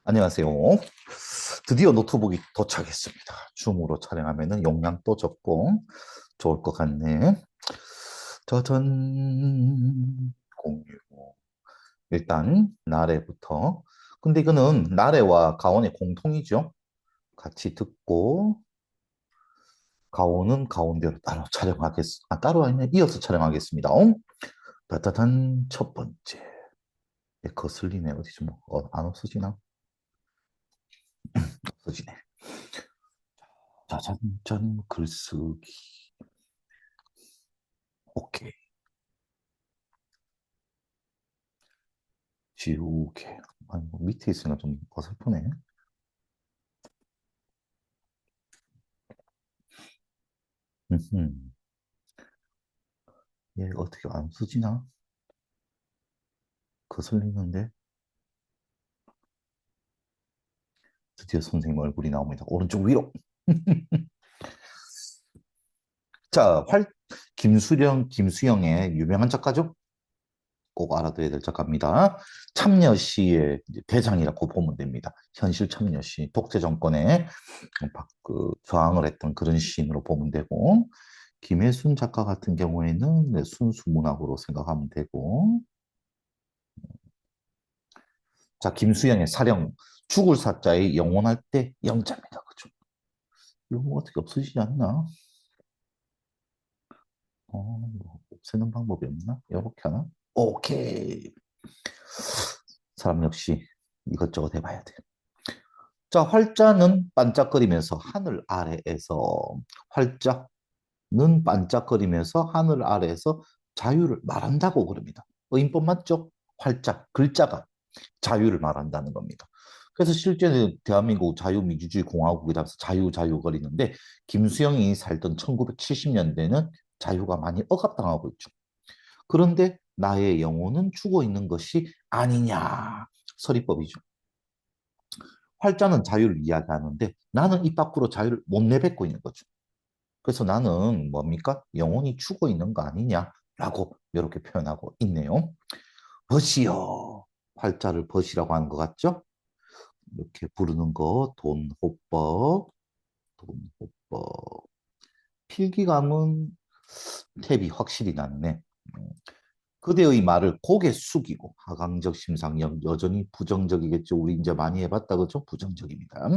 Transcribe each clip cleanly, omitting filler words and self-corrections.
안녕하세요. 드디어 노트북이 도착했습니다. 줌으로 촬영하면 용량도 적고 좋을 것 같네. 짜잔. 공유. 일단 나래부터. 근데 이거는 나래와 가온의 공통이죠. 같이 듣고 가온은 가온대로 따로 아니네. 이어서 촬영하겠습니다. 따다단 첫 번째. 거슬리네. 어디 좀, 안 없어지나? 없어지네. 짜잔, 글쓰기. 오케이. 지우개. 아니, 뭐 밑에 있으니까 좀 어설프네. 음흠. 얘 어떻게 안 쓰지나? 거슬리는데? 드디어 선생님 얼굴이 나옵니다. 오른쪽 위로. 자, 김수영의 유명한 작가죠? 꼭 알아둬야 될 작가입니다. 참여시의 이제 대장이라고 보면 됩니다. 현실 참여시, 독재 정권에 저항을 했던 그런 시인으로 보면 되고, 김혜순 작가 같은 경우에는 네, 순수 문학으로 생각하면 되고, 자, 김수영의 사령, 죽을 사자의 영원할 때 영자입니다. 그죠? 이거 뭐 어떻게 없어지지 않나? 뭐 없애는 방법이 없나? 이렇게 하나? 오케이. 사람 역시 이것저것 해봐야 돼. 자, 활자는 반짝거리면서 하늘 아래에서, 활자는 반짝거리면서 하늘 아래에서 자유를 말한다고 그럽니다. 인법 맞죠? 활자, 글자가 자유를 말한다는 겁니다. 그래서 실제는 대한민국 자유민주주의 공화국이라서 자유거리는데 김수영이 살던 1970년대는 자유가 많이 억압당하고 있죠. 그런데 나의 영혼은 죽어 있는 것이 아니냐. 서리법이죠. 활자는 자유를 이야기하는데 나는 입 밖으로 자유를 못 내뱉고 있는 거죠. 그래서 나는 뭡니까? 영혼이 죽어 있는 거 아니냐라고 이렇게 표현하고 있네요. 벗이요. 활자를 벗이라고 하는 것 같죠? 이렇게 부르는 거, 돈호법. 필기감은 탭이 확실히 낫네. 음, 그대의 말을 고개 숙이고, 하강적 심상, 여전히 부정적이겠죠. 우리 이제 많이 해봤다, 그죠? 부정적입니다.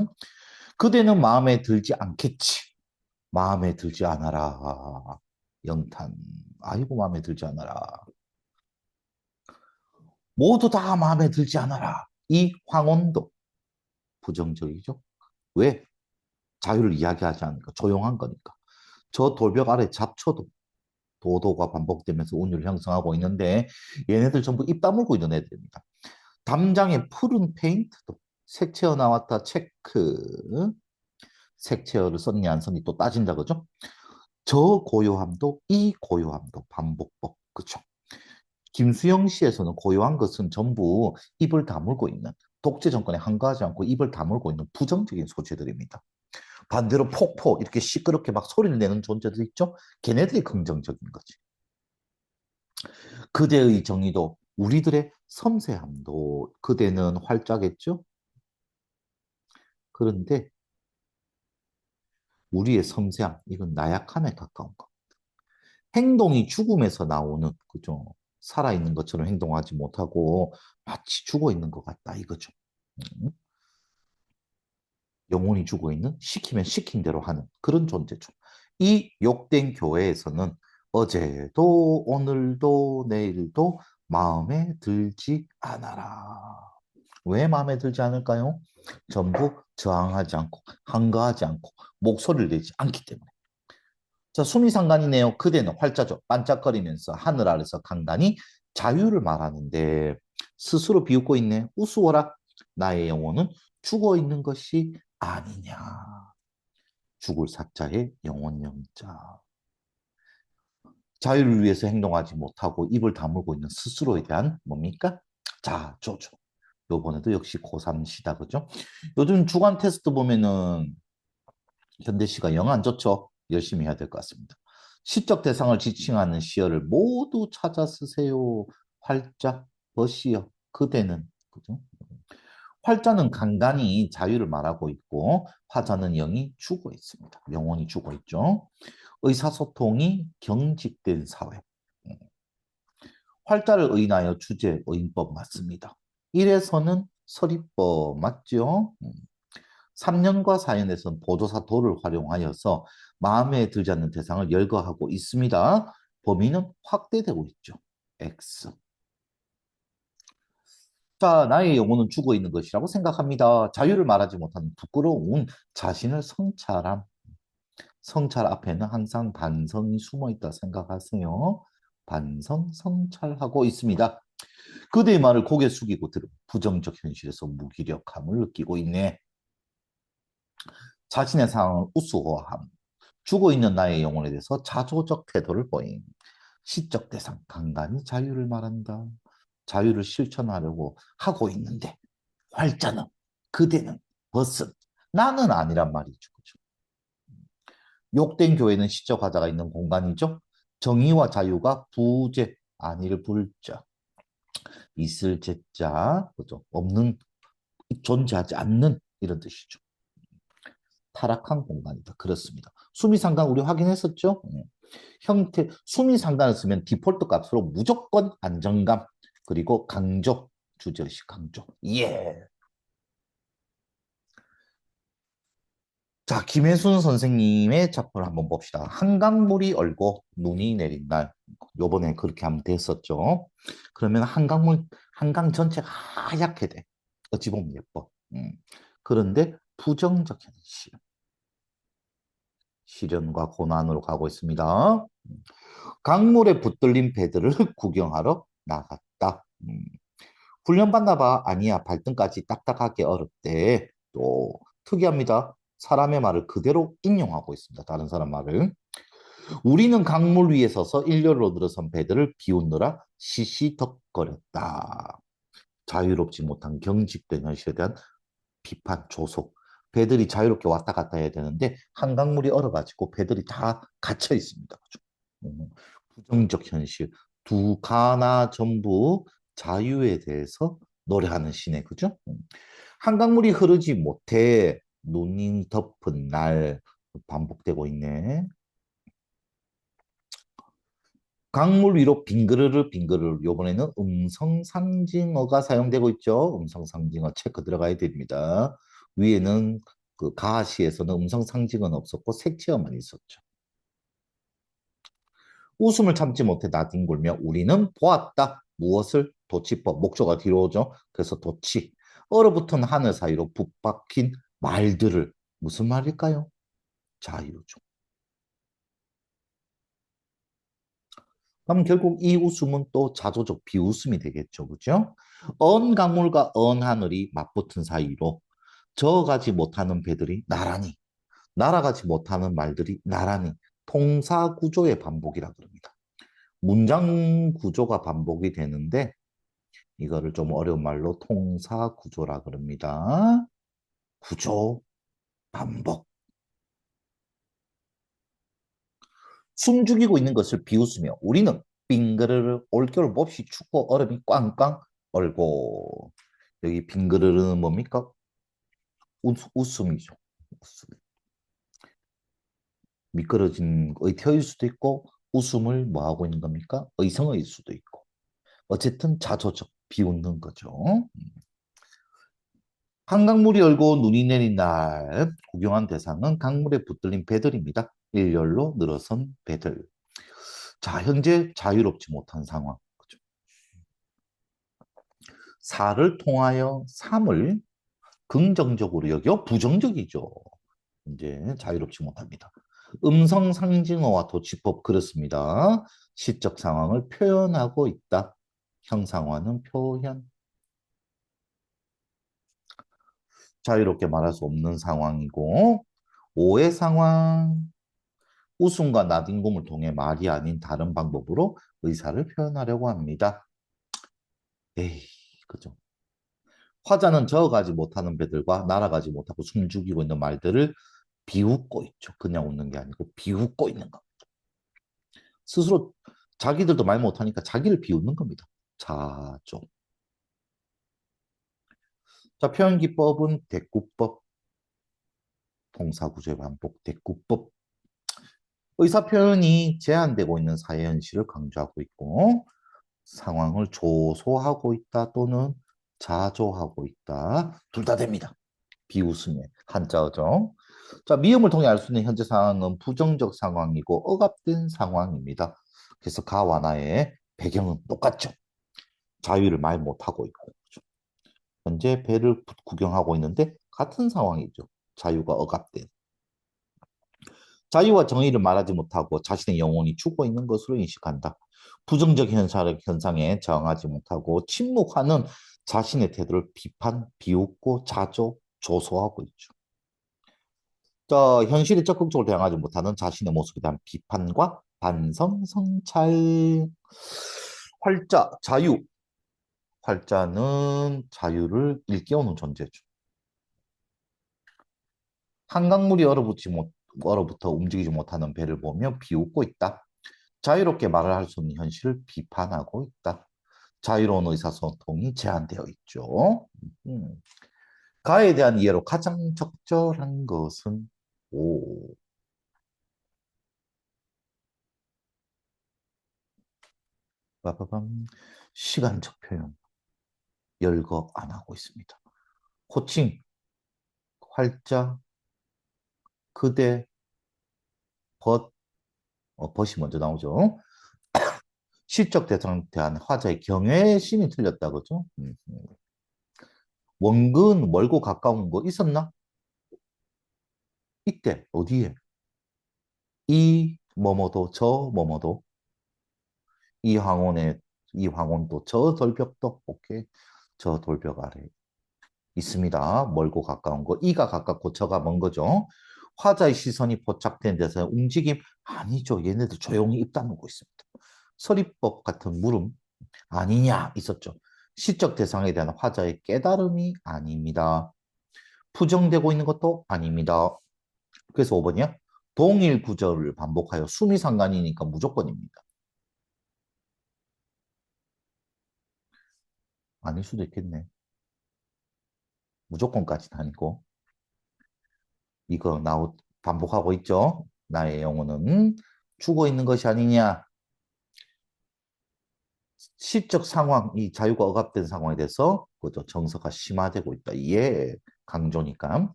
그대는 마음에 들지 않겠지. 마음에 들지 않아라. 영탄. 아이고, 마음에 들지 않아라. 모두 다 마음에 들지 않아라. 이 황혼도 부정적이죠. 왜? 자유를 이야기하지 않으니까. 조용한 거니까. 저 돌벽 아래 잡초도 도도가 반복되면서 운율을 형성하고 있는데 얘네들 전부 입 다물고 있는 애들입니다. 담장에 푸른 페인트도 색채어 나왔다 체크. 색채어를 썼니 안 썼니 또 따진다 그죠? 저 고요함도 이 고요함도 반복법 그죠? 김수영 시에서는 고요한 것은 전부 입을 다물고 있는 독재 정권에 항거하지 않고 입을 다물고 있는 부정적인 소재들입니다. 반대로 폭포 이렇게 시끄럽게 막 소리를 내는 존재들 있죠? 걔네들이 긍정적인 거지. 그대의 정의도 우리들의 섬세함도 그대는 활자겠죠? 그런데 우리의 섬세함 이건 나약함에 가까운 거. 행동이 죽음에서 나오는 그죠? 살아있는 것처럼 행동하지 못하고 마치 죽어 있는 것 같다 이거죠. 음. 영혼이 죽어 있는 시키면 시킨 대로 하는 그런 존재죠. 이 욕된 교회에서는 어제도 오늘도 내일도 마음에 들지 않아라. 왜 마음에 들지 않을까요? 전부 저항하지 않고 한가하지 않고 목소리를 내지 않기 때문에. 자, 수미상관이네요. 그대는 활자죠. 반짝거리면서 하늘 아래서 강단이 자유를 말하는데 스스로 비웃고 있네. 우스워라. 나의 영혼은 죽어 있는 것이 아니냐. 죽을 사자의 영혼 영자. 자유를 위해서 행동하지 못하고 입을 다물고 있는 스스로에 대한 뭡니까? 자, 조조. 요번에도 역시 고3시다, 그죠? 요즘 주간 테스트 보면은 현대시가 영 안 좋죠? 열심히 해야 될 것 같습니다. 시적 대상을 지칭하는 시어를 모두 찾아 쓰세요. 활짝, 벗이여, 그대는. 그죠? 활자는 간간히 자유를 말하고 있고 화자는 영이 죽어 있습니다. 영혼이 죽어 있죠. 의사소통이 경직된 사회. 음. 활자를 의인하여 주제, 의인법 맞습니다. 1에서는 서리법 맞죠? 3년과 4년에서는 보조사 도를 활용하여서 마음에 들지 않는 대상을 열거하고 있습니다. 범위는 확대되고 있죠. X. 자, 나의 영혼은 죽어 있는 것이라고 생각합니다. 자유를 말하지 못하는 부끄러운 자신을 성찰함. 성찰 앞에는 항상 반성이 숨어 있다 생각하세요. 반성, 성찰하고 있습니다. 그대의 말을 고개 숙이고 들은 부정적 현실에서 무기력함을 느끼고 있네. 자신의 상황을 우스워함. 죽어 있는 나의 영혼에 대해서 자조적 태도를 보임. 시적 대상, 간간히 자유를 말한다. 자유를 실천하려고 하고 있는데 활자는 그대는 벗은 나는 아니란 말이죠. 그죠? 욕된 교회는 시적 화자가 있는 공간이죠. 정의와 자유가 부재, 아니를 불자, 있을 제자, 그죠? 없는, 존재하지 않는 이런 뜻이죠. 타락한 공간이다. 그렇습니다. 수미상관 우리 확인했었죠? 형태, 수미상관을 쓰면 디폴트 값으로 무조건 안정감, 그리고 강조, 주제의식 강조. 예. 자, 김혜순 선생님의 작품을 한번 봅시다. 한강물이 얼고 눈이 내린 날. 요번에 그렇게 하면 됐었죠. 그러면 한강 전체가 하얗게 돼. 어찌 보면 예뻐. 그런데 부정적 현실. 시련과 고난으로 가고 있습니다. 강물에 붙들린 배들을 구경하러 나갔다. 훈련받나 봐. 아니야. 발등까지 딱딱하게 어렵대. 또 특이합니다. 사람의 말을 그대로 인용하고 있습니다. 다른 사람 말을. 우리는 강물 위에 서서 일렬로 늘어선 배들을 비웃느라 시시덕거렸다. 자유롭지 못한 경직된 현실에 대한 비판, 조속. 배들이 자유롭게 왔다 갔다 해야 되는데 한강물이 얼어가지고 배들이 다 갇혀 있습니다. 음, 부정적 현실. 두 가나 전부 자유에 대해서 노래하는 시네, 그죠? 한강물이 흐르지 못해 눈이 덮은 날 반복되고 있네. 강물 위로 빙그르르 빙그르르 요번에는 음성 상징어가 사용되고 있죠. 음성 상징어 체크 들어가야 됩니다. 위에는 그 가시에서는 음성 상징어는 없었고 색채어만 있었죠. 웃음을 참지 못해 나뒹굴며 우리는 보았다. 무엇을? 도치법. 목조가 뒤로 오죠. 그래서 도치. 얼어붙은 하늘 사이로 붙박힌 말들을. 무슨 말일까요? 자유죠. 그럼 결국 이 웃음은 또 자조적 비웃음이 되겠죠. 그죠? 언 강물과 언 하늘이 맞붙은 사이로 저어가지 못하는 배들이 나란히, 날아가지 못하는 말들이 나란히 통사 구조의 반복이라 그럽니다. 문장 구조가 반복이 되는데 이거를 좀 어려운 말로 통사 구조라 그럽니다. 구조, 반복. 숨죽이고 있는 것을 비웃으며 우리는 빙그르르 올겨울 몹시 춥고 얼음이 꽝꽝 얼고 여기 빙그르르는 뭡니까? 웃음이죠. 웃음. 미끄러진 의태어일 수도 있고 웃음을 뭐 하고 있는 겁니까? 의성어일 수도 있고 어쨌든 자조적 비웃는 거죠. 한강물이 얼고 눈이 내린 날 구경한 대상은 강물에 붙들린 배들입니다. 일렬로 늘어선 배들. 자, 현재 자유롭지 못한 상황. 그죠? 사를 통하여 삼을 긍정적으로 여겨 부정적이죠. 이제 자유롭지 못합니다. 음성 상징어와 도치법 그렇습니다. 시적 상황을 표현하고 있다. 형상화는 표현. 자유롭게 말할 수 없는 상황이고 오해 상황. 웃음과 나뒹굼을 통해 말이 아닌 다른 방법으로 의사를 표현하려고 합니다. 에이, 그죠. 화자는 저어가지 못하는 배들과 날아가지 못하고 숨죽이고 있는 말들을 비웃고 있죠. 그냥 웃는 게 아니고 비웃고 있는 거. 스스로 자기들도 말 못하니까 자기를 비웃는 겁니다. 자조. 자, 표현기법은 대꾸법, 동사구조의 반복, 대꾸법. 의사표현이 제한되고 있는 사회 현실을 강조하고 있고, 상황을 조소하고 있다 또는 자조하고 있다. 둘 다 됩니다. 비웃음의 한자어죠. 자, 미음을 통해 알 수 있는 현재 상황은 부정적 상황이고 억압된 상황입니다. 그래서 가와 나의 배경은 똑같죠. 자유를 말 못하고 있고. 현재 배를 구경하고 있는데 같은 상황이죠. 자유가 억압된. 자유와 정의를 말하지 못하고 자신의 영혼이 죽어 있는 것으로 인식한다. 부정적 현상에 저항하지 못하고 침묵하는 자신의 태도를 비판, 비웃고 자조, 조소하고 있죠. 자, 현실에 적극적으로 대응하지 못하는 자신의 모습에 대한 비판과 반성, 성찰. 활자, 자유. 활자는 자유를 일깨우는 존재죠. 한강물이 얼어붙어 움직이지 못하는 배를 보며 비웃고 있다. 자유롭게 말을 할 수 없는 현실을 비판하고 있다. 자유로운 의사소통이 제한되어 있죠. 음. 가에 대한 이해로 가장 적절한 것은 오, 빠바밤. 시간적 표현 열거 안 하고 있습니다. 호칭, 활자, 그대, 벗, 벗이 먼저 나오죠. 시적 대상에 대한 화자의 경외심이 틀렸다 그죠? 원근 멀고 가까운 거 있었나? 이때 어디에? 이 뭐뭐도 저 뭐뭐도 이 황혼에 이 황혼도 저 돌벽도 오케이 저 돌벽 아래 있습니다. 멀고 가까운 거 이가 가깝고 저가 먼 거죠. 화자의 시선이 포착된 데서 움직임 아니죠. 얘네들 조용히 입 다물고 있습니다. 서리법 같은 물음 아니냐 있었죠. 시적 대상에 대한 화자의 깨달음이 아닙니다. 부정되고 있는 것도 아닙니다. 그래서 5번이야. 동일 구절을 반복하여 숨이 상관이니까 무조건입니다. 아닐 수도 있겠네. 무조건까지는 아니고. 이거 반복하고 있죠. 나의 영혼은 죽어 있는 것이 아니냐. 시적 상황, 이 자유가 억압된 상황에 대해서 그죠 정서가 심화되고 있다. 이게 강조니까.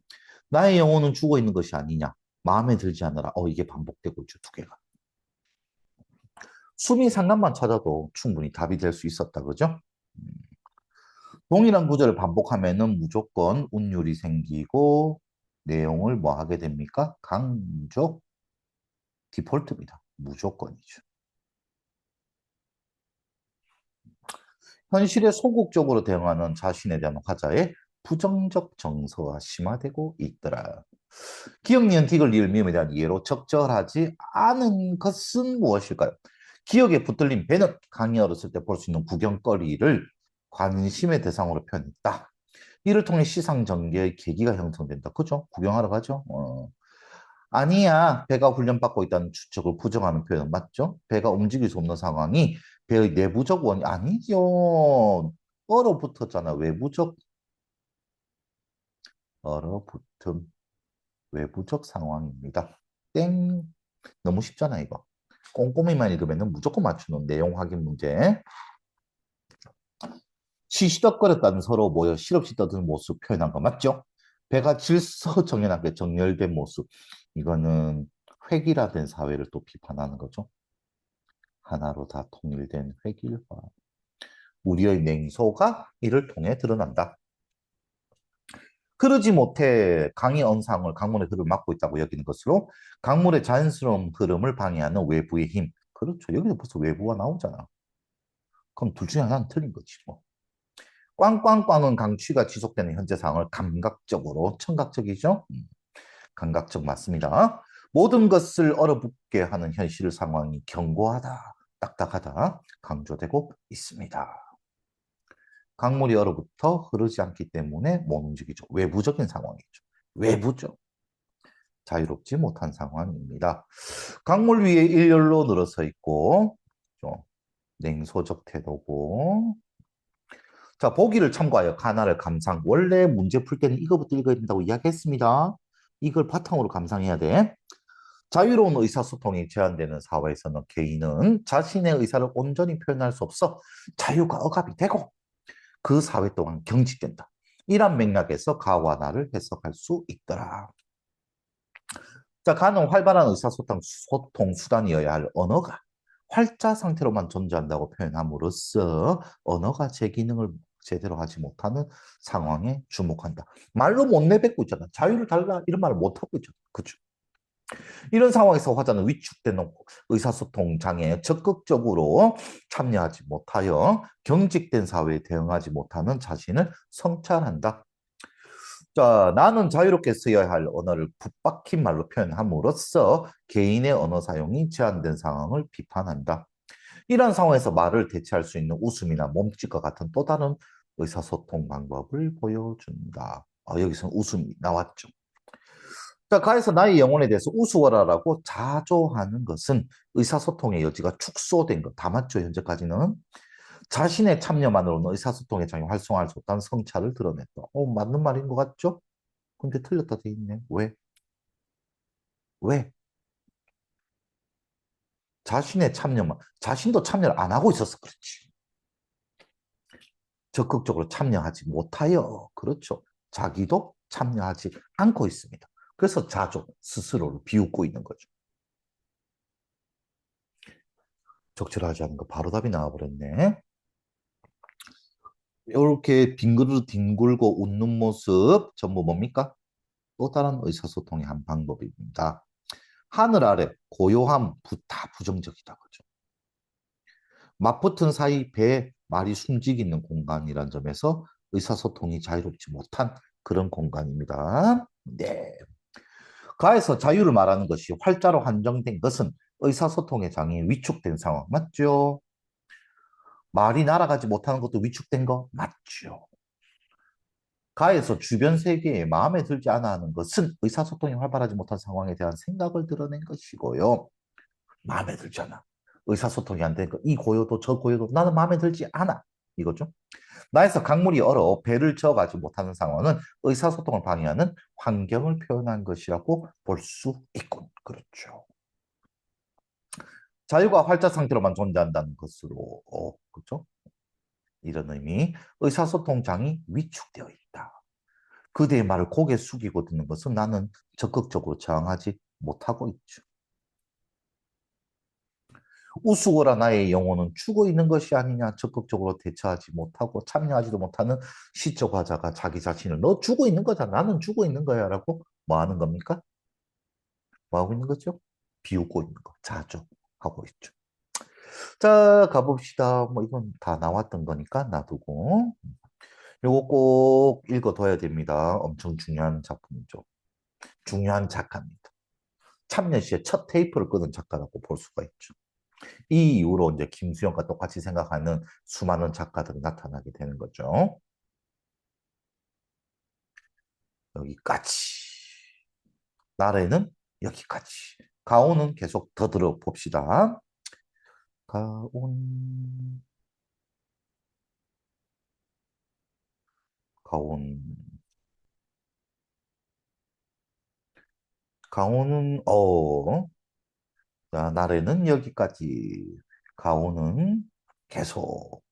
나의 영혼은 죽어 있는 것이 아니냐. 마음에 들지 않으라. 이게 반복되고 있죠. 두 개가. 수미 상관만 찾아도 충분히 답이 될 수 있었다. 그죠? 동일한 구절을 반복하면은 무조건 운율이 생기고 내용을 뭐 하게 됩니까? 강조 디폴트입니다. 무조건이죠. 현실에 소극적으로 대응하는 자신에 대한 화자의 부정적 정서가 심화되고 있더라. 기억, 니은, 디귿, 리을, 미음에 대한 이해로 적절하지 않은 것은 무엇일까요? 기억에 붙들린 배는 강의 어렸을 때 볼 수 있는 구경거리를 관심의 대상으로 표현했다. 이를 통해 시상 전개의 계기가 형성된다. 그죠? 구경하러 가죠? 아니야. 배가 훈련받고 있다는 추측을 부정하는 표현은 맞죠? 배가 움직일 수 없는 상황이 배의 내부적 원인 아니죠. 얼어붙었잖아. 외부적 얼어붙음 외부적 상황입니다. 땡. 너무 쉽잖아 이거. 꼼꼼히만 읽으면 무조건 맞추는 내용 확인 문제. 시시덕거렸다는 서로 모여 실없이 떠드는 모습 표현한 거 맞죠? 배가 질서정연하게 정렬된 모습. 이거는 획일화된 사회를 또 비판하는 거죠. 하나로 다 통일된 획일화. 우리의 냉소가 이를 통해 드러난다. 그러지 못해 강의 언상을 강물의 흐름을 막고 있다고 여기는 것으로 강물의 자연스러운 흐름을 방해하는 외부의 힘. 그렇죠. 여기서 벌써 외부가 나오잖아. 그럼 둘 중에 하나는 틀린 거지 뭐. 꽝꽝꽝은 강취가 지속되는 현재 상황을 감각적으로 청각적이죠. 감각적 맞습니다. 모든 것을 얼어붙게 하는 현실 상황이 견고하다, 딱딱하다 강조되고 있습니다. 강물이 얼어붙어 흐르지 않기 때문에 못 움직이죠. 외부적인 상황이죠. 외부죠. 자유롭지 못한 상황입니다. 강물 위에 일렬로 늘어서 있고 좀 냉소적 태도고 자, 보기를 참고하여 가나를 감상. 원래 문제 풀 때는 이거부터 읽어야 된다고 이야기했습니다. 이걸 바탕으로 감상해야 돼. 자유로운 의사소통이 제한되는 사회에서는 개인은 자신의 의사를 온전히 표현할 수 없어 자유가 억압이 되고 그 사회 또한 경직된다. 이런 맥락에서 가와 나를 해석할 수 있더라. 자, 가는 활발한 의사소통 수단이어야 할 언어가 활자 상태로만 존재한다고 표현함으로써 언어가 제 기능을 제대로 하지 못하는 상황에 주목한다. 말로 못 내뱉고 있잖아. 자유를 달라 이런 말을 못하고 있잖아. 그죠? 이런 상황에서 화자는 위축된 의사소통 장애에 적극적으로 참여하지 못하여 경직된 사회에 대응하지 못하는 자신을 성찰한다. 자, 나는 자유롭게 써야 할 언어를 붙박힌 말로 표현함으로써 개인의 언어 사용이 제한된 상황을 비판한다. 이런 상황에서 말을 대체할 수 있는 웃음이나 몸짓과 같은 또 다른 의사소통 방법을 보여준다. 여기서 웃음이 나왔죠. 자, 가에서 나의 영혼에 대해서 우스워라라고 자조하는 것은 의사소통의 여지가 축소된 것. 다 맞죠, 현재까지는. 자신의 참여만으로는 의사소통의 장이 활성화할 수 없다는 성찰을 드러냈다. 맞는 말인 것 같죠? 근데 틀렸다 돼 있네. 왜? 왜? 자신의 참여만, 자신도 참여를 안 하고 있어서 그렇지. 적극적으로 참여하지 못하여, 그렇죠. 자기도 참여하지 않고 있습니다. 그래서 자조, 스스로를 비웃고 있는 거죠. 적절하지 않은 거 바로 답이 나와버렸네. 이렇게 빙그르 뒹굴고 웃는 모습 전부 뭡니까? 또 다른 의사소통의 한 방법입니다. 하늘 아래 고요함, 다 부정적이다. 그죠? 맞붙은 사이 배에 말이 숨지기는 공간이란 점에서 의사소통이 자유롭지 못한 그런 공간입니다. 네. 가에서 자유를 말하는 것이 활자로 한정된 것은 의사소통의 장이 위축된 상황 맞죠? 말이 날아가지 못하는 것도 위축된 거 맞죠? 가에서 주변 세계에 마음에 들지 않아 하는 것은 의사소통이 활발하지 못한 상황에 대한 생각을 드러낸 것이고요. 마음에 들지 않아. 의사소통이 안 되니까 이 고요도 저 고요도 나는 마음에 들지 않아. 이거죠. 나에서 강물이 얼어 배를 저어가지 못하는 상황은 의사소통을 방해하는 환경을 표현한 것이라고 볼 수 있군. 그렇죠. 자유가 활자 상태로만 존재한다는 것으로, 그렇죠? 이런 의미, 의사소통 장이 위축되어 있다. 그대의 말을 고개 숙이고 듣는 것은 나는 적극적으로 저항하지 못하고 있죠. 우스워라 나의 영혼은 죽어 있는 것이 아니냐 적극적으로 대처하지 못하고 참여하지도 못하는 시적 화자가 자기 자신을 너 죽어 있는 거잖아. 나는 죽어 있는 거야 라고 뭐 하는 겁니까? 뭐 하고 있는 거죠? 비웃고 있는 거. 자조하고 있죠. 자, 가봅시다. 뭐 이건 다 나왔던 거니까 놔두고. 요거 꼭 읽어둬야 됩니다. 엄청 중요한 작품이죠. 중요한 작가입니다. 참여 시에 첫 테이프를 끄는 작가라고 볼 수가 있죠. 이 이후로 이제 김수영과 똑같이 생각하는 수많은 작가들이 나타나게 되는 거죠. 여기까지. 나래는 여기까지. 가온은 계속 더 들어봅시다. 가온, 가온. 가온은, 자, 나래는 여기까지. 가온은 계속.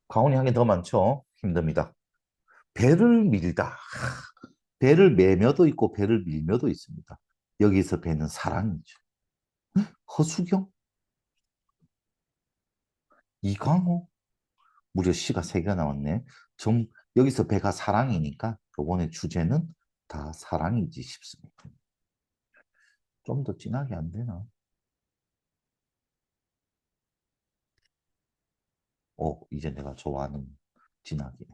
가온이 한 개 더 많죠? 힘듭니다. 배를 밀다. 배를 매며도 있고 배를 밀며도 있습니다. 여기서 배는 사랑이죠. 허수경, 이광호, 무려 시가 세 개가 나왔네. 좀 여기서 배가 사랑이니까 이번에 주제는 다 사랑이지 싶습니다. 좀 더 진하게 안 되나? 이제 내가 좋아하는 진하게.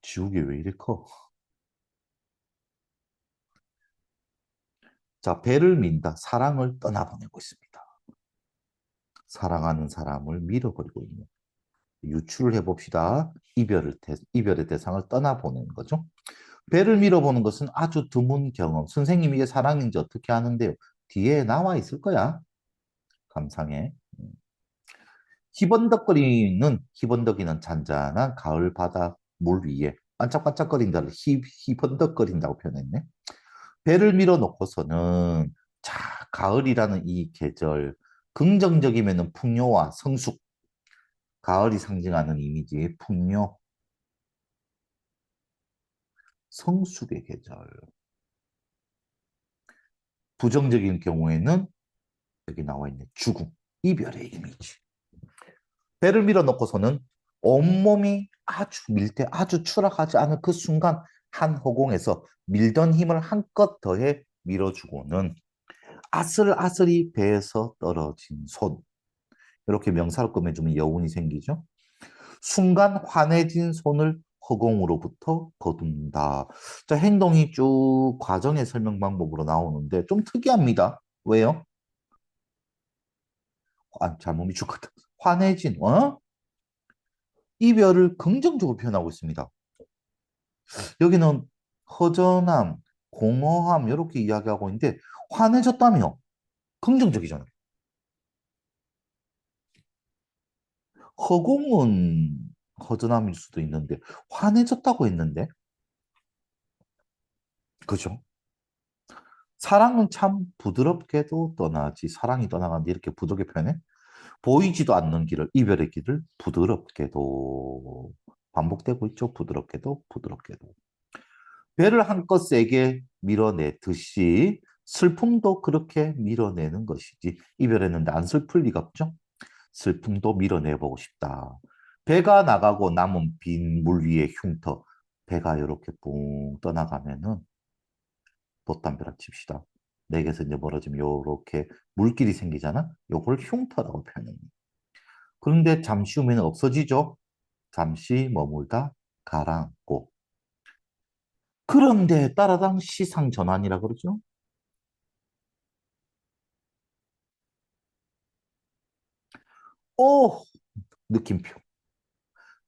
지우개 왜 이래 커? 자, 배를 민다. 사랑을 떠나보내고 있습니다. 사랑하는 사람을 밀어버리고 있는. 유추를 해봅시다. 이별의 대상을 떠나보내는 거죠. 배를 밀어보는 것은 아주 드문 경험. 선생님 이게 사랑인지 어떻게 아는데요? 뒤에 나와 있을 거야. 감상해. 희번덕이는 잔잔한 가을 바다 물 위에 반짝반짝거린다를 희번덕거린다고 표현했네. 배를 밀어놓고서는 자, 가을이라는 이 계절, 긍정적이면은 풍요와 성숙, 가을이 상징하는 이미지, 풍요, 성숙의 계절. 부정적인 경우에는 여기 나와 있는 죽음, 이별의 이미지. 배를 밀어넣고서는 온몸이 아주 밀 때 아주 추락하지 않은 그 순간 한 허공에서 밀던 힘을 한껏 더해 밀어주고는 아슬아슬이 배에서 떨어진 손. 이렇게 명사로 꺼내주면 여운이 생기죠. 순간 환해진 손을 허공으로부터 거둔다. 자, 행동이 쭉 과정의 설명 방법으로 나오는데 좀 특이합니다. 왜요? 잘못 미쳤거든. 환해진, 이별을 긍정적으로 표현하고 있습니다. 여기는 허전함, 공허함 이렇게 이야기하고 있는데 환해졌다며 긍정적이잖아요. 허공은 허전함일 수도 있는데 환해졌다고 했는데 그죠? 사랑은 참 부드럽게도 떠나지 사랑이 떠나간다 이렇게 부드럽게 표현해 보이지도 않는 길을 이별의 길을 부드럽게도 반복되고 있죠. 부드럽게도 부드럽게도 배를 한껏 세게 밀어내듯이 슬픔도 그렇게 밀어내는 것이지 이별했는데 안 슬플 리가 없죠. 슬픔도 밀어내보고 싶다. 배가 나가고 남은 빈 물 위에 흉터 배가 이렇게 뿡 떠나가면은 돛담배라 칩시다. 내게서 이제 멀어지면 요렇게 물길이 생기잖아. 요걸 흉터라고 표현합니다. 그런데 잠시 후면 없어지죠. 잠시 머물다 가라앉고. 그런데 따라당 시상전환이라 그러죠. 오, 느낌표.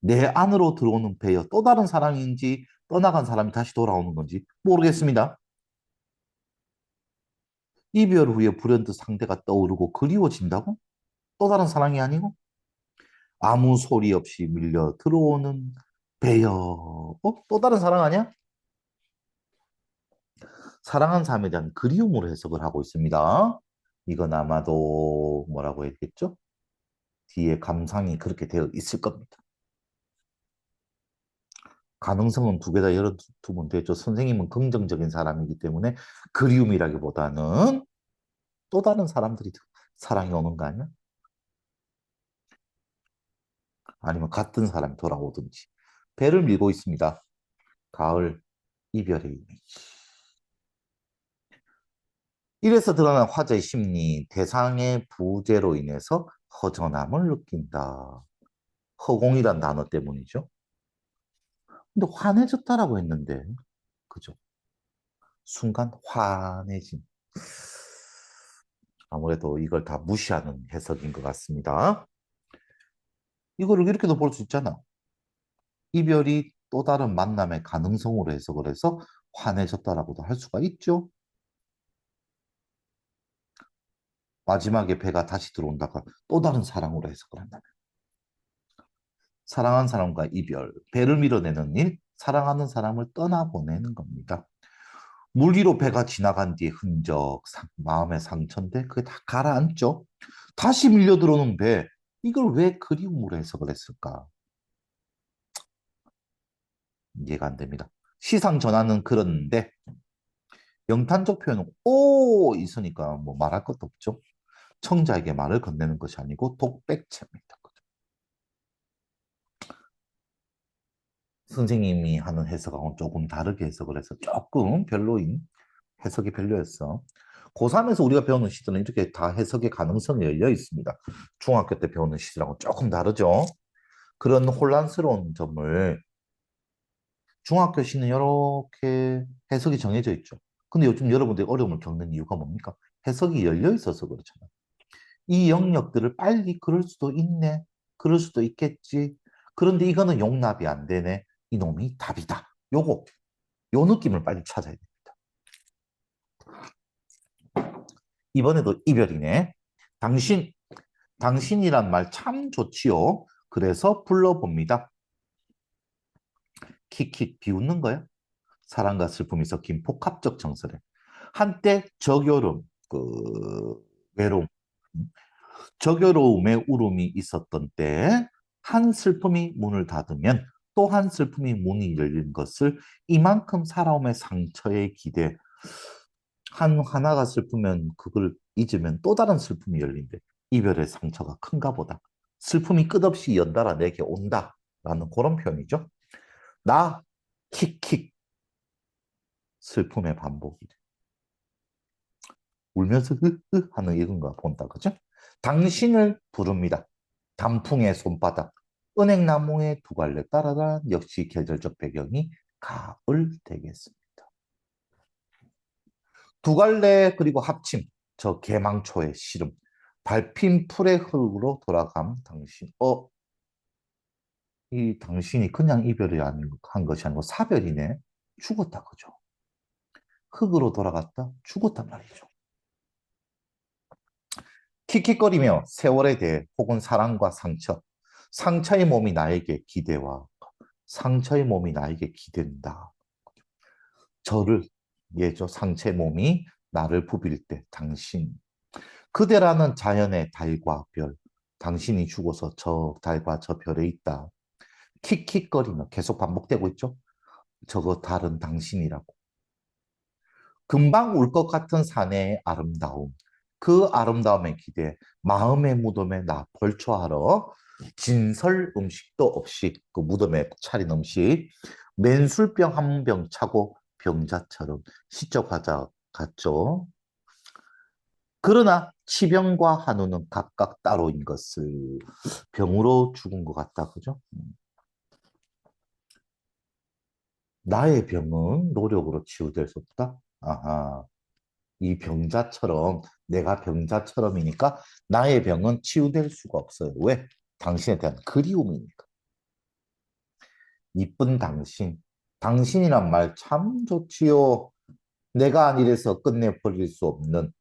내 안으로 들어오는 배여 또 다른 사랑인지 떠나간 사람이 다시 돌아오는 건지 모르겠습니다. 이별 후에 불현듯 상대가 떠오르고 그리워진다고? 또 다른 사랑이 아니고? 아무 소리 없이 밀려 들어오는 배여. 또 다른 사랑 아니야? 사랑한 사람에 대한 그리움으로 해석을 하고 있습니다. 이건 아마도 뭐라고 했겠죠? 뒤에 감상이 그렇게 되어 있을 겁니다. 가능성은 두 개 다 열어두면 되죠. 선생님은 긍정적인 사람이기 때문에 그리움이라기보다는 또 다른 사람들이 사랑이 오는 거 아니야? 아니면 같은 사람이 돌아오든지. 배를 밀고 있습니다. 가을, 이별의 이미지. 이래서 드러난 화자의 심리, 대상의 부재로 인해서 허전함을 느낀다. 허공이란 단어 때문이죠. 근데 환해졌다라고 했는데, 그죠? 순간 환해진. 아무래도 이걸 다 무시하는 해석인 것 같습니다. 이거를 이렇게도 볼 수 있잖아. 이별이 또 다른 만남의 가능성으로 해석을 해서 환해졌다라고도 할 수가 있죠. 마지막에 배가 다시 들어온다가 또 다른 사랑으로 해석을 한다면. 사랑한 사람과 이별, 배를 밀어내는 일, 사랑하는 사람을 떠나보내는 겁니다. 물 위로 배가 지나간 뒤의 흔적, 마음의 상처인데 그게 다 가라앉죠. 다시 밀려 들어오는 배, 이걸 왜 그리움으로 해석을 했을까? 이해가 안 됩니다. 시상 전환은 그런데 영탄적 표현은 오 있으니까 뭐 말할 것도 없죠. 청자에게 말을 건네는 것이 아니고 독백체입니다. 선생님이 하는 해석하고는 조금 다르게 해석을 해서 조금 별로인 해석이 별로였어. 고3에서 우리가 배우는 시들은 이렇게 다 해석의 가능성이 열려 있습니다. 중학교 때 배우는 시들하고 조금 다르죠. 그런 혼란스러운 점을 중학교 시는 이렇게 해석이 정해져 있죠. 근데 요즘 여러분들이 어려움을 겪는 이유가 뭡니까? 해석이 열려 있어서 그렇잖아요. 이 영역들을 빨리 그럴 수도 있네. 그럴 수도 있겠지. 그런데 이거는 용납이 안 되네. 이놈이 답이다. 요 느낌을 빨리 찾아야 됩니다. 이번에도 이별이네. 당신, 당신이란 말 참 좋지요. 그래서 불러봅니다. 킥킥 비웃는 거야. 사랑과 슬픔이 섞인 복합적 정서래. 한때 저교름, 외로움, 저교로움의 울음이 있었던 때에 한 슬픔이 문을 닫으면 또 한 슬픔이 문이 열린 것을 이만큼 살아옴의 상처에 기대 하나가 슬프면 그걸 잊으면 또 다른 슬픔이 열린대. 이별의 상처가 큰가 보다. 슬픔이 끝없이 연달아 내게 온다라는 그런 표현이죠. 나 킥킥 슬픔의 반복이 돼. 울면서 흐흐 하는 이런 거 본다 그죠? 당신을 부릅니다. 단풍의 손바닥, 은행나무의 두 갈래 따라라 역시 계절적 배경이 가을 되겠습니다. 두 갈래 그리고 합침, 저 개망초의 시름, 밟힌 풀의 흙으로 돌아감 당신. 이 당신이 그냥 이별이 한 것이 아니고 사별이네. 죽었다 그죠? 흙으로 돌아갔다 죽었단 말이죠. 킥킥거리며 세월에 대해 혹은 사랑과 상처, 상처의 몸이 나에게 기대와 상처의 몸이 나에게 기댄다. 저를 예죠. 상처의 몸이 나를 부빌 때 당신. 그대라는 자연의 달과 별. 당신이 죽어서 저 달과 저 별에 있다. 킥킥거리며 계속 반복되고 있죠. 저거 다른 당신이라고. 금방 울 것 같은 사내의 아름다움. 그 아름다움에 기대 마음의 무덤에 나 벌초하러 진설 음식도 없이 그 무덤에 차린 음식 맨술병 한 병 차고 병자처럼 시적 화자 같죠. 그러나 치병과 한우는 각각 따로인 것을 병으로 죽은 것 같다 그죠? 나의 병은 노력으로 치유될 수 없다. 아하. 이 병자처럼 내가 병자처럼이니까 나의 병은 치유될 수가 없어요. 왜? 당신에 대한 그리움이니까. 이쁜 당신. 당신이란 말 참 좋지요. 내가 아니래서 끝내 버릴 수 없는,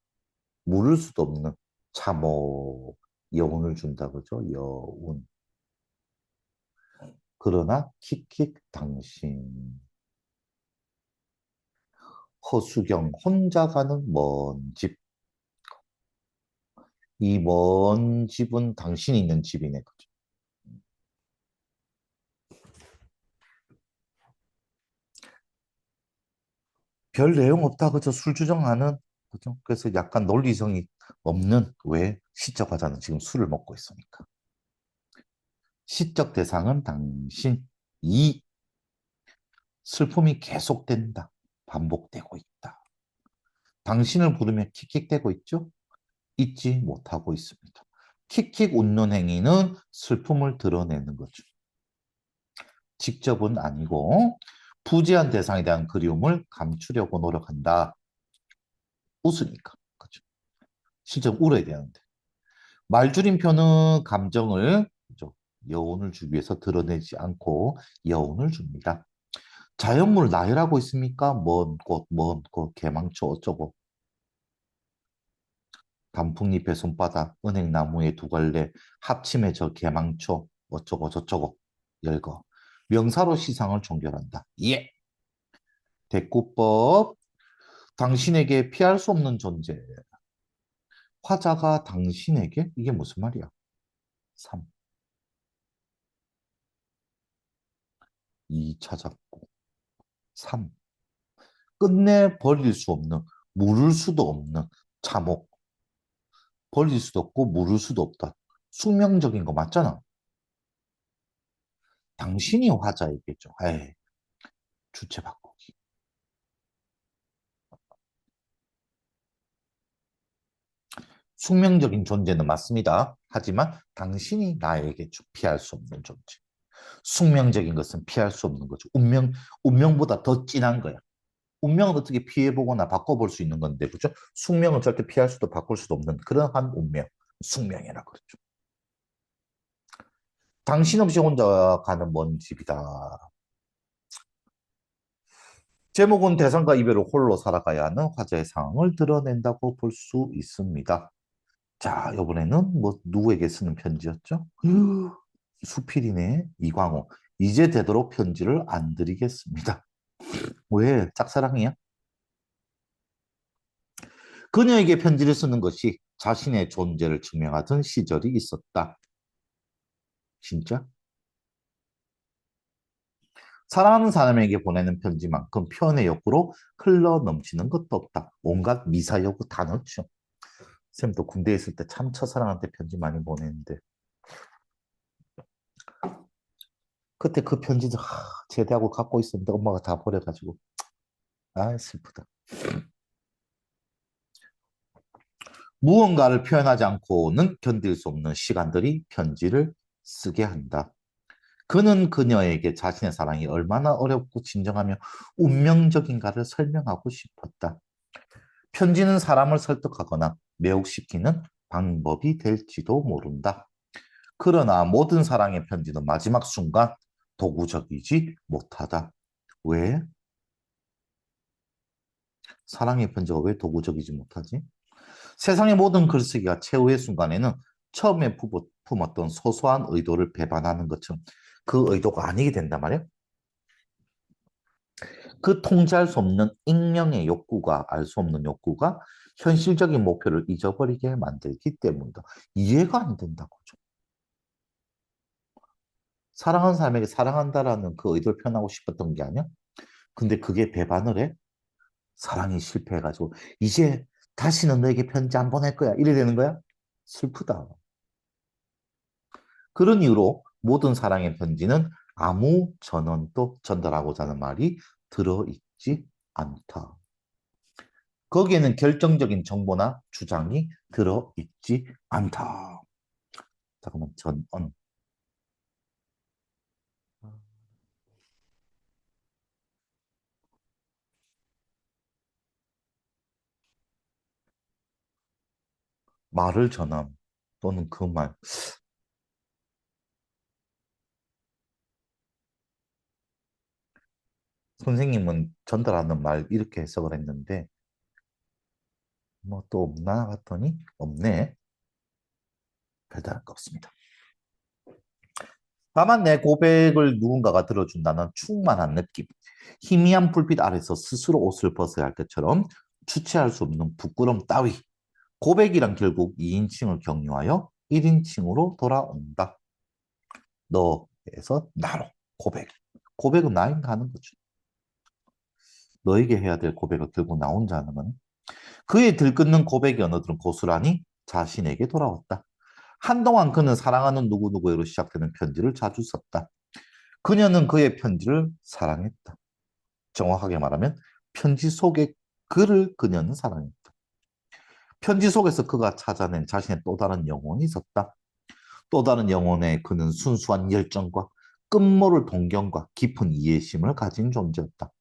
물을 수도 없는 참호 여운을 준다 그죠? 여운. 그러나 킥킥 당신. 허수경 혼자 가는 먼 집. 이 먼 집은 당신이 있는 집이네. 그죠? 별 내용 없다. 그죠? 술주정하는. 그죠? 그래서 약간 논리성이 없는 왜 시적 화자는 지금 술을 먹고 있으니까. 시적 대상은 당신. 이 슬픔이 계속된다. 반복되고 있다. 당신을 부르며 킥킥대고 있죠? 잊지 못하고 있습니다. 킥킥 웃는 행위는 슬픔을 드러내는 거죠. 직접은 아니고 부재한 대상에 대한 그리움을 감추려고 노력한다. 웃으니까. 그죠? 실제 울어야 되는데. 말줄임표는 감정을 그죠? 여운을 주기 위해서 드러내지 않고 여운을 줍니다. 자연물 나열하고 있습니까? 먼 꽃, 개망초 어쩌고. 단풍잎의 손바닥, 은행나무의 두 갈래, 합침의 저 개망초 어쩌고 저쩌고. 열거. 명사로 시상을 종결한다. 예. 대꾸법. 당신에게 피할 수 없는 존재. 화자가 당신에게? 이게 무슨 말이야? 3. 2 찾았고. 3. 끝내 버릴 수 없는, 물을 수도 없는 참혹. 버릴 수도 없고 물을 수도 없다. 숙명적인 거 맞잖아. 당신이 화자이겠죠. 에이, 주체 바꾸기. 숙명적인 존재는 맞습니다. 하지만 당신이 나에게 피할 수 없는 존재. 숙명적인 것은 피할 수 없는 거죠. 운명보다 더 진한 거야. 운명은 어떻게 피해보거나 바꿔볼 수 있는 건데, 그죠? 숙명은 절대 피할 수도 바꿀 수도 없는 그러한 운명, 숙명이라 그러죠. 당신 없이 혼자 가는 먼 집이다. 제목은 대상과 이별을 홀로 살아가야 하는 화제의 상황을 드러낸다고 볼 수 있습니다. 자, 이번에는 뭐 누구에게 쓰는 편지였죠? 수필이네, 이광호. 이제 되도록 편지를 안 드리겠습니다. 왜? 짝사랑이야? 그녀에게 편지를 쓰는 것이 자신의 존재를 증명하던 시절이 있었다. 진짜? 사랑하는 사람에게 보내는 편지만큼 표현의 욕구로 흘러 넘치는 것도 없다. 온갖 미사 여구 다 넣죠. 쌤도 군대에 있을 때 참 첫사랑한테 편지 많이 보냈는데 그때 그 편지도 제대하고 갖고 있었는데 엄마가 다 버려가지고 아 슬프다. 무언가를 표현하지 않고는 견딜 수 없는 시간들이 편지를 쓰게 한다. 그는 그녀에게 자신의 사랑이 얼마나 어렵고 진정하며 운명적인가를 설명하고 싶었다. 편지는 사람을 설득하거나 매혹시키는 방법이 될지도 모른다. 그러나 모든 사랑의 편지는 마지막 순간 도구적이지 못하다. 왜? 사랑의 편지가 왜 도구적이지 못하지? 세상의 모든 글쓰기가 최후의 순간에는 처음에 품었던 소소한 의도를 배반하는 것처럼 그 의도가 아니게 된단 말이야. 그 통제할 수 없는 익명의 욕구가 알 수 없는 욕구가 현실적인 목표를 잊어버리게 만들기 때문이다. 이해가 안 된다고죠. 사랑하는 사람에게 사랑한다라는 그 의도를 표현하고 싶었던 게 아니야? 근데 그게 배반을 해? 사랑이 실패해가지고 이제 다시는 너에게 편지 안 보낼 거야. 이래 되는 거야? 슬프다. 그런 이유로 모든 사랑의 편지는 아무 전원도 전달하고자 하는 말이 들어있지 않다. 거기에는 결정적인 정보나 주장이 들어있지 않다. 잠깐만, 전언. 말을 전함 또는 그 말. 선생님은 전달하는 말 이렇게 해석을 했는데 뭐 또 없나 봤더니 없네. 별다른 거 없습니다. 다만 내 고백을 누군가가 들어준다는 충만한 느낌. 희미한 불빛 아래서 스스로 옷을 벗어야 할 때처럼 주체할 수 없는 부끄럼 따위. 고백이란 결국 2인칭을 격려하여 1인칭으로 돌아온다. 너에서 나로 고백. 고백은 나인가 하는 거죠. 너에게 해야 될 고백을 결국 나 혼자 하는 거는. 그의 들끓는 고백의 언어들은 고스란히 자신에게 돌아왔다. 한동안 그는 사랑하는 누구누구에로 시작되는 편지를 자주 썼다. 그녀는 그의 편지를 사랑했다. 정확하게 말하면 편지 속의 글을 그녀는 사랑했다. 편지 속에서 그가 찾아낸 자신의 또 다른 영혼이 있었다. 또 다른 영혼에 그는 순수한 열정과 끝모를 동경과 깊은 이해심을 가진 존재였다.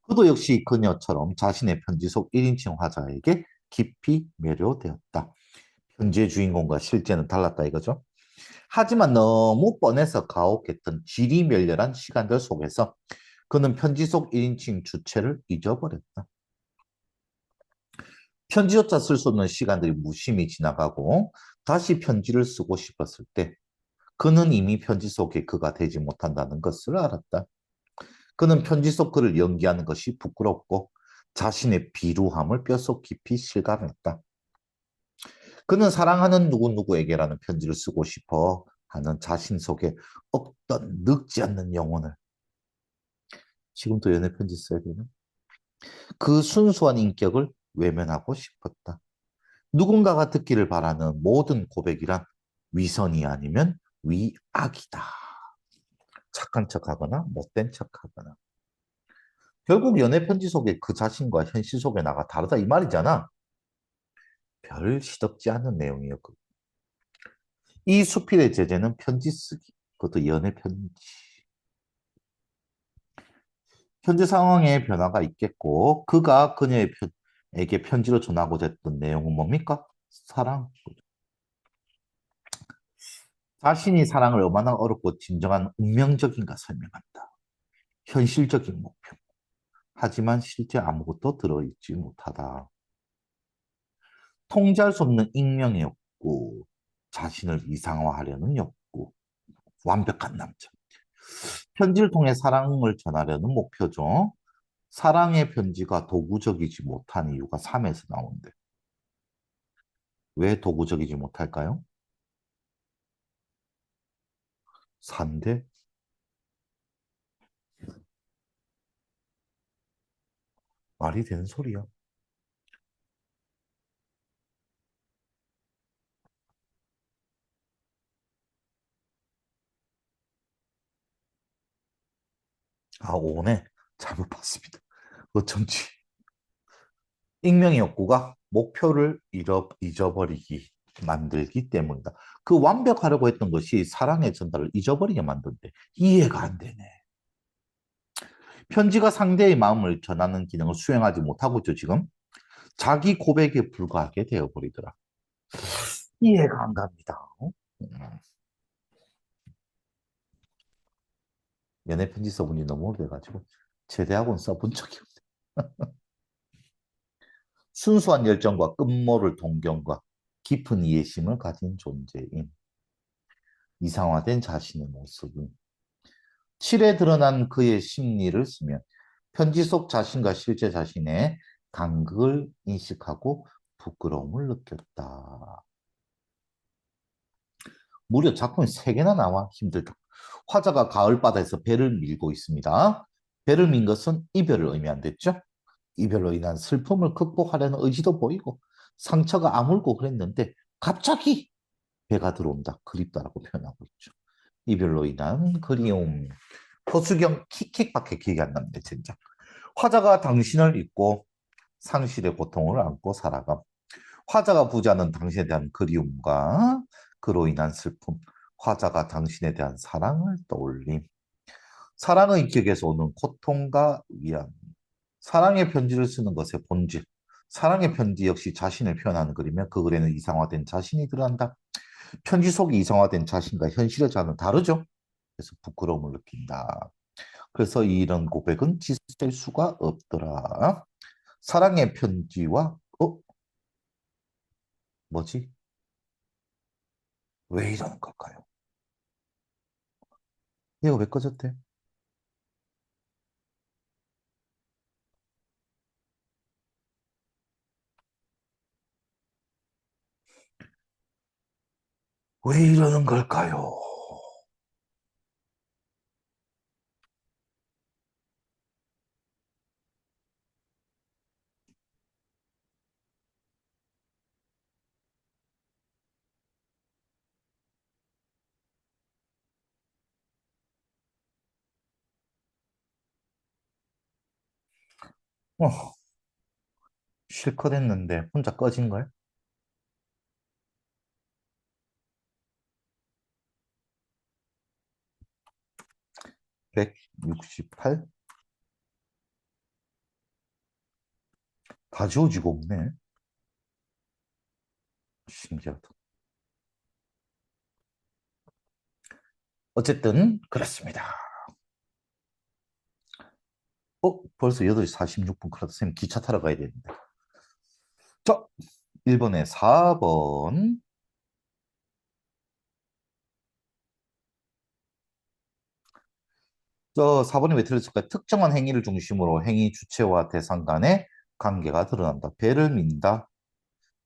그도 역시 그녀처럼 자신의 편지 속 1인칭 화자에게 깊이 매료되었다. 편지의 주인공과 실제는 달랐다 이거죠. 하지만 너무 뻔해서 가혹했던 지리멸렬한 시간들 속에서 그는 편지 속 1인칭 주체를 잊어버렸다. 편지조차 쓸 수 없는 시간들이 무심히 지나가고 다시 편지를 쓰고 싶었을 때 그는 이미 편지 속의 그가 되지 못한다는 것을 알았다. 그는 편지 속 그를 연기하는 것이 부끄럽고 자신의 비루함을 뼛속 깊이 실감했다. 그는 사랑하는 누구누구에게라는 편지를 쓰고 싶어 하는 자신 속에 없던 늙지 않는 영혼을 지금도 연애 편지 써야 되나? 그 순수한 인격을 외면하고 싶었다. 누군가가 듣기를 바라는 모든 고백이란 위선이 아니면 위악이다. 착한 척하거나 못된 척하거나. 결국 연애 편지 속에 그 자신과 현실 속에 나가 다르다 이 말이잖아. 별 시덥지 않은 내용이었고. 이 수필의 제재는 편지 쓰기. 그것도 연애 편지. 현재 상황에 변화가 있겠고 그가 그녀에게 편지로 전하고자 했던 내용은 뭡니까? 사랑. 자신이 사랑을 얼마나 어렵고 진정한 운명적인가 설명한다. 현실적인 목표. 하지만 실제 아무것도 들어있지 못하다. 통제할 수 없는 익명의 욕. 욕구, 자신을 이상화하려는 욕구, 완벽한 남자. 편지를 통해 사랑을 전하려는 목표죠. 사랑의 편지가 도구적이지 못한 이유가 3에서 나오는데 왜 도구적이지 못할까요? 4인데 말이 되는 소리야. 아, 5네. 잘못 봤습니다. 어쩐지. 익명의 욕구가 목표를 잊어버리기 만들기 때문이다. 그 완벽하려고 했던 것이 사랑의 전달을 잊어버리게 만든대. 이해가 안 되네. 편지가 상대의 마음을 전하는 기능을 수행하지 못하고 있죠, 지금. 자기 고백에 불과하게 되어버리더라. 이해가 안 갑니다. 음, 연애 편지 써본 지 너무 오래돼가지고 제대하고는 써본 적이 없네. 순수한 열정과 끝모를 동경과 깊은 이해심을 가진 존재인 이상화된 자신의 모습은 칠에 드러난 그의 심리를 쓰면 편지 속 자신과 실제 자신의 간극을 인식하고 부끄러움을 느꼈다. 무려 작품이 3개나 나와 힘들다. 화자가 가을바다에서 배를 밀고 있습니다. 배를 민 것은 이별을 의미한댔죠. 이별로 인한 슬픔을 극복하려는 의지도 보이고 상처가 아물고 그랬는데 갑자기 배가 들어온다. 그립다라고 표현하고 있죠. 이별로 인한 그리움. 허수경 킥킥밖에 기억이 안 납니다. 진짜. 화자가 당신을 잊고 상실의 고통을 안고 살아감. 화자가 부자는 당신에 대한 그리움과 그로 인한 슬픔. 화자가 당신에 대한 사랑을 떠올림. 사랑의 기억에서 오는 고통과 위안. 사랑의 편지를 쓰는 것의 본질. 사랑의 편지 역시 자신을 표현하는 글이며 그 글에는 이상화된 자신이 들어간다. 편지 속에 이상화된 자신과 현실의 자는 다르죠. 그래서 부끄러움을 느낀다. 그래서 이런 고백은 지속될 수가 없더라. 사랑의 편지와 뭐지? 왜 이러는 걸까요? 얘가 왜 꺼졌대? 왜 이러는 걸까요? 어, 실컷 했는데 혼자 꺼진 거야? 168? 다 지워지고 없네. 신기하다. 어쨌든 그렇습니다. 벌써 8시 46분. 그래도 선생님 기차 타러 가야 되는데. 자, 1번에 4번. 저 4번이 왜 틀렸을까요? 특정한 행위를 중심으로 행위 주체와 대상 간의 관계가 드러난다. 배를 민다.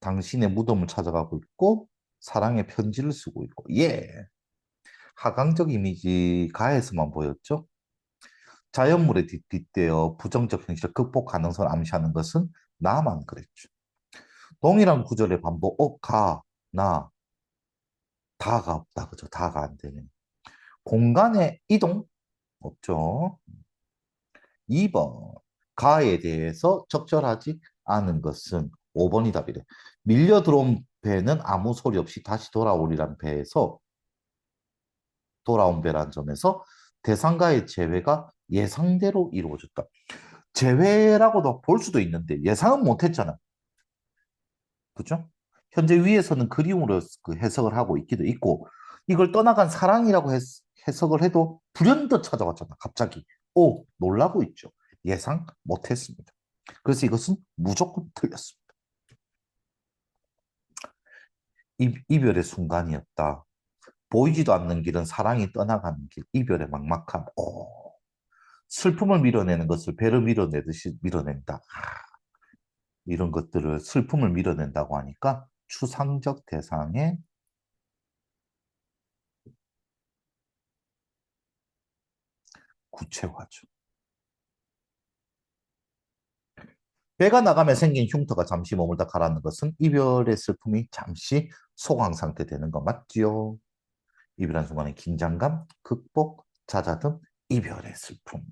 당신의 무덤을 찾아가고 있고 사랑의 편지를 쓰고 있고. 예. 하강적 이미지 가에서만 보였죠. 자연물에 빗대어 부정적 현실을 극복 가능성을 암시하는 것은 나만 그랬죠. 동일한 구절의 반복, 나, 다가 없다. 그죠? 다가 안 되는. 공간의 이동? 없죠. 2번. 가에 대해서 적절하지 않은 것은 5번이 답이래. 밀려 들어온 배는 아무 소리 없이 다시 돌아오리란 배에서 돌아온 배란 점에서 대상가의 재회가 예상대로 이루어졌다. 재회라고도 볼 수도 있는데 예상은 못했잖아. 그죠? 현재 위에서는 그림으로 그 해석을 하고 있기도 있고 이걸 떠나간 사랑이라고 해석을 해도 불현듯 찾아왔잖아. 갑자기. 놀라고 있죠. 예상 못했습니다. 그래서 이것은 무조건 틀렸습니다. 이별의 순간이었다. 보이지도 않는 길은 사랑이 떠나가는 길, 이별의 막막함. 슬픔을 밀어내는 것을 배로 밀어내듯이 밀어낸다. 이런 것들을 슬픔을 밀어낸다고 하니까 추상적 대상의 구체화죠. 배가 나가며 생긴 흉터가 잠시 머물다 가라앉는 것은 이별의 슬픔이 잠시 소강 상태 되는 거 맞지요? 이별한 순간의 긴장감, 극복, 잦아든 이별의 슬픔.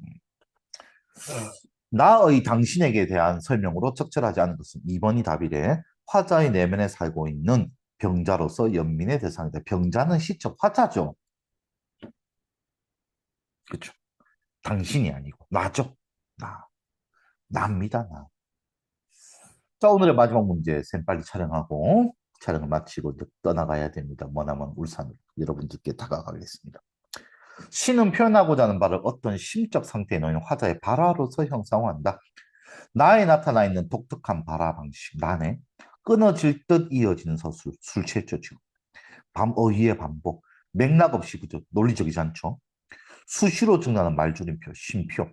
나의 당신에게 대한 설명으로 적절하지 않은 것은 2번이 답이래. 화자의 내면에 살고 있는 병자로서 연민의 대상이다. 병자는 시적 화자죠. 그렇죠. 당신이 아니고 나죠. 나. 납니다. 나. 자, 오늘의 마지막 문제. 쌤 빨리 촬영하고 촬영을 마치고 이제 떠나가야 됩니다. 머나먼 울산으로 여러분들께 다가가겠습니다. 시는 표현하고자 하는 바를 어떤 심적 상태에 놓인 화자의 발화로서 형상화한다. 나에 나타나 있는 독특한 발화 방식, 나네. 끊어질 듯 이어지는 서술, 술 취했죠, 지금. 어휘의 반복, 맥락 없이, 그죠? 논리적이지 않죠? 수시로 증가하는 말줄임표, 쉼표,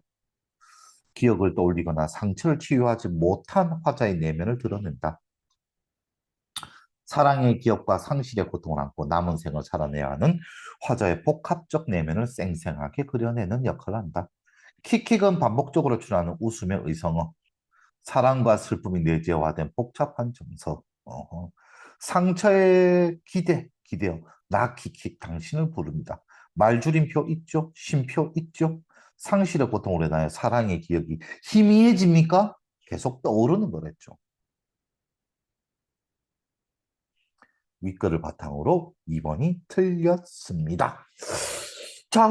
기억을 떠올리거나 상처를 치유하지 못한 화자의 내면을 드러낸다. 사랑의 기억과 상실의 고통을 안고 남은 생을 살아내야 하는 화자의 복합적 내면을 생생하게 그려내는 역할을 한다. 킥킥은 반복적으로 출하는 웃음의 의성어, 사랑과 슬픔이 내재화된 복잡한 정서, 상처의 기대어, 나 킥킥 당신을 부릅니다. 말줄임표 있죠? 쉼표 있죠? 상실의 고통으로 인하여 사랑의 기억이 희미해집니까? 계속 떠오르는 거랬죠. 윗글을 바탕으로 2번이 틀렸습니다. 자,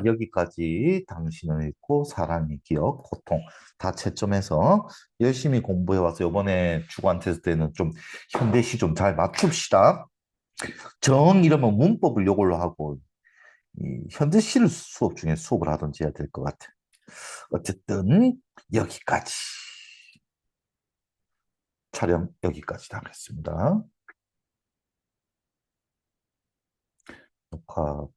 여기까지 당신을 읽고 사랑의 기억, 고통 다 채점해서 열심히 공부해와서 이번에 주관 테스트에는 좀 현대시 좀 잘 맞춥시다. 정 이러면 문법을 요걸로 하고 이 현대시를 수업 중에 수업을 하든지 해야 될 것 같아. 어쨌든 여기까지. 촬영 여기까지 하겠습니다. 녹화